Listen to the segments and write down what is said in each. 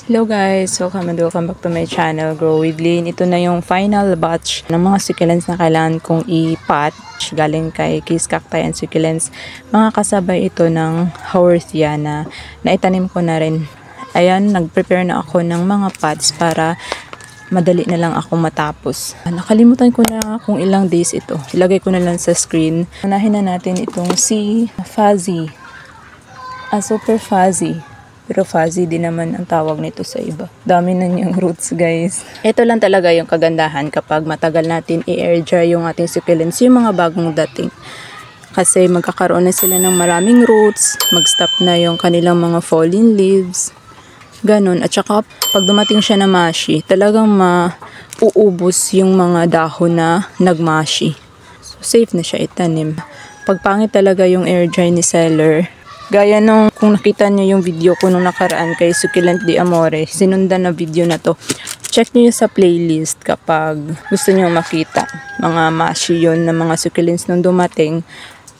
Hello guys! Welcome back to my channel, Grow with Lynn. Ito na yung final batch ng mga succulents na kailangan kong i-patch galing kay Kiss Cacti and Succulents. Mga kasabay ito ng Haworthia na naitanim ko na rin. Ayan, nag-prepare na ako ng mga pots para madali na lang ako matapos. Nakalimutan ko na kung ilang days ito. Ilagay ko na lang sa screen. Unahin na natin itong si Fuzzy. Super fuzzy. Pero fuzzy din naman ang tawag nito sa iba. Dami na niyang roots, guys. Ito lang talaga yung kagandahan kapag matagal natin i-air dry yung ating succulents, yung mga bagong dating. Kasi magkakaroon na sila ng maraming roots, mag-stop na yung kanilang mga falling leaves. Ganon. At saka pag dumating siya na mashi, talagang mauubos yung mga dahon na nagmashi. So safe na siya itanim. Pag pangit talaga yung air dry ni seller, gaya nung kung nakita nyo yung video ko nung nakaraan kay Succulent de Amore, sinundan na video na to. Check nyo sa playlist kapag gusto nyo makita. Mga mashi yun na mga succulents nung dumating.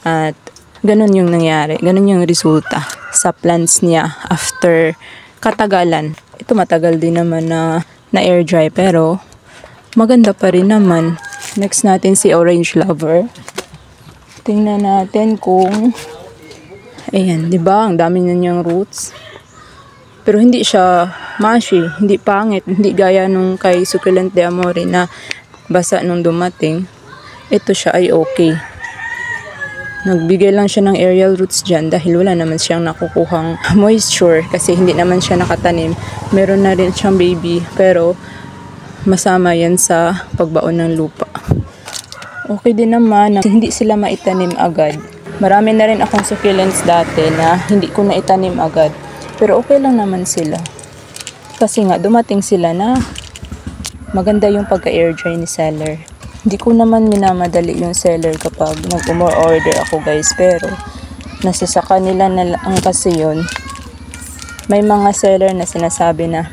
At ganun yung nangyari. Ganun yung resulta sa plants niya after katagalan. Ito matagal din naman na air dry pero maganda pa rin naman. Next natin si Orange Lover. Tingnan natin kung ayan, di ba? Ang dami na niyang roots. Pero hindi siya mashi, hindi pangit, hindi gaya nung kay Succulent de Amore na basa nung dumating. Ito siya ay okay. Nagbigay lang siya ng aerial roots dyan dahil wala naman siyang nakukuhang moisture kasi hindi naman siya nakatanim. Meron na rin siyang baby pero masama yan sa pagbaon ng lupa. Okay din naman na hindi sila maitanim agad. Marami na rin akong succulents dati na hindi ko na itanim agad. Pero okay lang naman sila. Kasi nga dumating sila na maganda yung pagka-air dry ni seller. Hindi ko naman minamadali yung seller kapag nag-more order ako guys. Pero nasa sa kanila na lang kasi yun. May mga seller na sinasabi na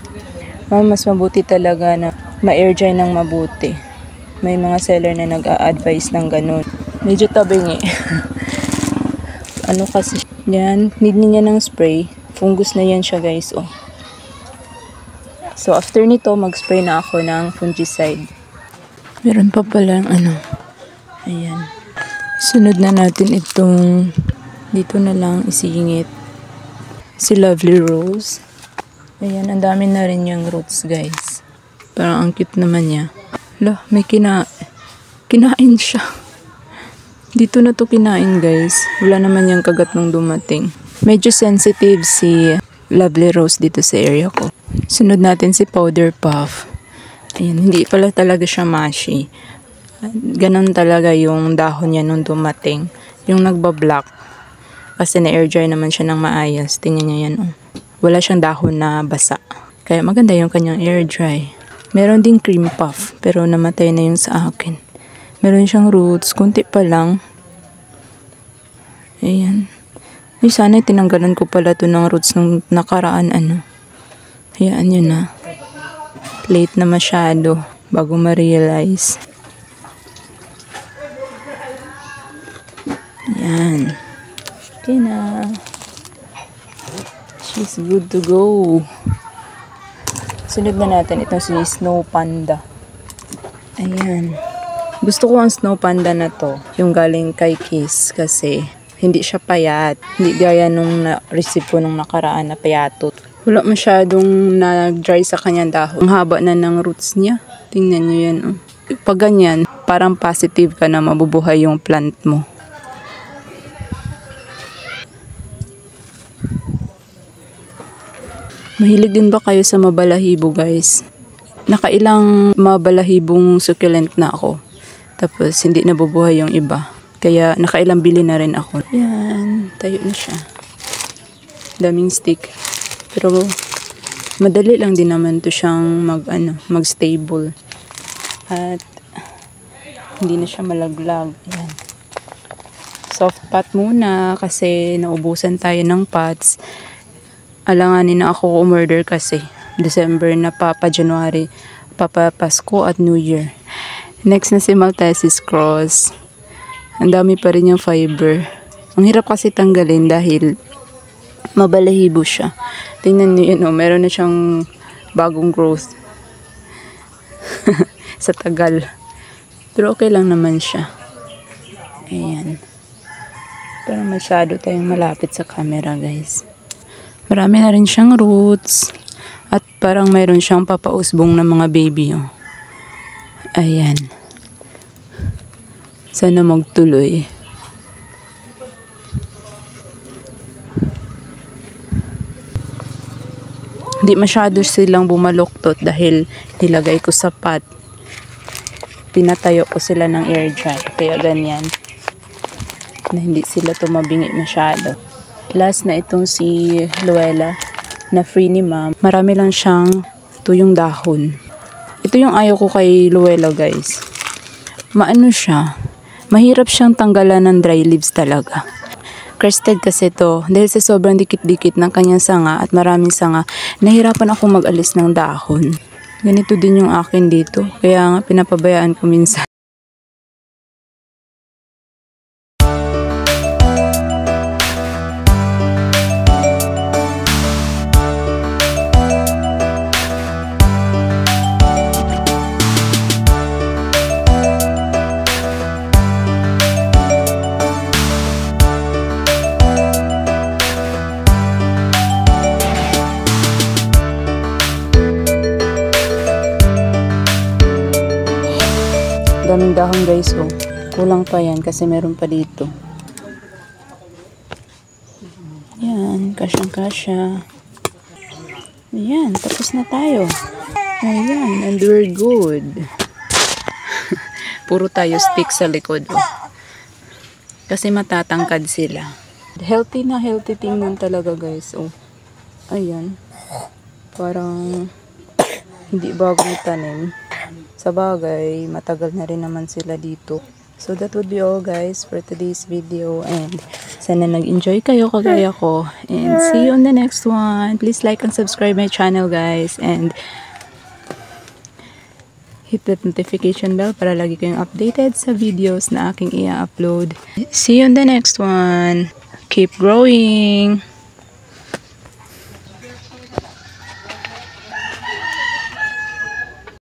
mas mabuti talaga na ma-air dry ng mabuti. May mga seller na nag-a-advise ng ganun. Medyo tabingi. Ano kasi yan, need niya ng spray. Fungus na yan siya guys, oh. So after nito, mag-spray na ako ng fungicide. Meron pa pala ayan. Sunod na natin itong, dito na lang isingit. Si Lovely Rose. Ayan, ang dami na rin yung roots guys. Parang ang cute naman niya. Lah, may kinain siya. Dito na to kinain guys. Wala naman yung kagat nung dumating. Medyo sensitive si Lovely Rose dito sa area ko. Sunod natin si Powder Puff. Ayan, hindi pala talaga siya mashi. Ganon talaga yung dahon niya nung dumating. Yung nagbablock. Kasi na-air dry naman siya ng maayos. Tingnan niya yan. Oh. Wala siyang dahon na basa. Kaya maganda yung kanyang air dry. Meron ding cream puff. Pero namatay na yung sa akin. Meron siyang roots, kunti pa lang. Ayan. Ay, sana tinanggalan ko pala to ng roots nung nakaraan, Hayaan yun na. Late na masyado bago ma-realize. Ayan. Okay na. She's good to go. Sunod na natin itong si Snow Panda. Ayan. Gusto ko ang Snow Panda na to, yung galing kay Kiss kasi hindi siya payat. Hindi gaya nung na-receive ko nung nakaraan na payatot. Wala masyadong nag-dry sa kanyang dahon. Ang haba na ng roots niya. Tingnan nyo yan. Oh. Pag ganyan, parang positive ka na mabubuhay yung plant mo. Mahilig din ba kayo sa mabalahibo guys? Nakailang mabalahibong succulent na ako. Tapos, hindi nabubuhay yung iba. Kaya, nakailang bili na rin ako. Yan. Tayo na siya. Daming stick. Pero, madali lang din naman to siyang mag-stable. At, hindi na siya malaglag. Yan. Soft pot muna kasi naubusan tayo ng pots. Alanganin na ako umorder kasi. December na pa January. Pasko at New Year. Next na si Maltese Cross. Ang dami pa rin yung fiber. Ang hirap kasi tanggalin dahil mabalahibo siya. Tingnan niyo yun, oh, meron na siyang bagong growth. Sa tagal. Pero okay lang naman siya. Ayan. Pero masyado tayong malapit sa camera, guys. Marami na rin siyang roots. At parang mayroon siyang papausbong na mga baby. Oh. Ayan. Sana magtuloy. Hindi masyado silang bumaluktot dahil nilagay ko sa pot. Pinatayo ko sila ng air dry. Kaya ganyan. Na hindi sila tumabingi masyado. Last na itong si Luella na free ni ma'am. Marami lang siyang tuyong dahon. Ito yung ayaw ko kay Luella, guys. Maano siya. Mahirap siyang tanggalan ng dry leaves talaga. Crested kasi to. Dahil sa sobrang dikit-dikit ng kanyang sanga at maraming sanga, nahirapan ako mag-alis ng dahon. Ganito din yung akin dito. Kaya nga pinapabayaan ko minsan. Daming dahon, guys, oh. Kulang pa yan kasi meron pa dito. Yan, kasyang-kasya. Yan, tapos na tayo. Ayan, and we're good. Puro tayo stick sa likod, oh. Kasi matatangkad sila. Healthy na healthy tingnan talaga, guys, oh. Ayan. Parang hindi bagong tanim. Sa bagay, matagal na rin naman sila dito. So that would be all, guys, for today's video. And sana nag-enjoy kayo kagaya ko. And see you on the next one. Please like and subscribe my channel, guys. And hit the notification bell para lagi kayong updated sa videos na aking i-upload. See you on the next one. Keep growing!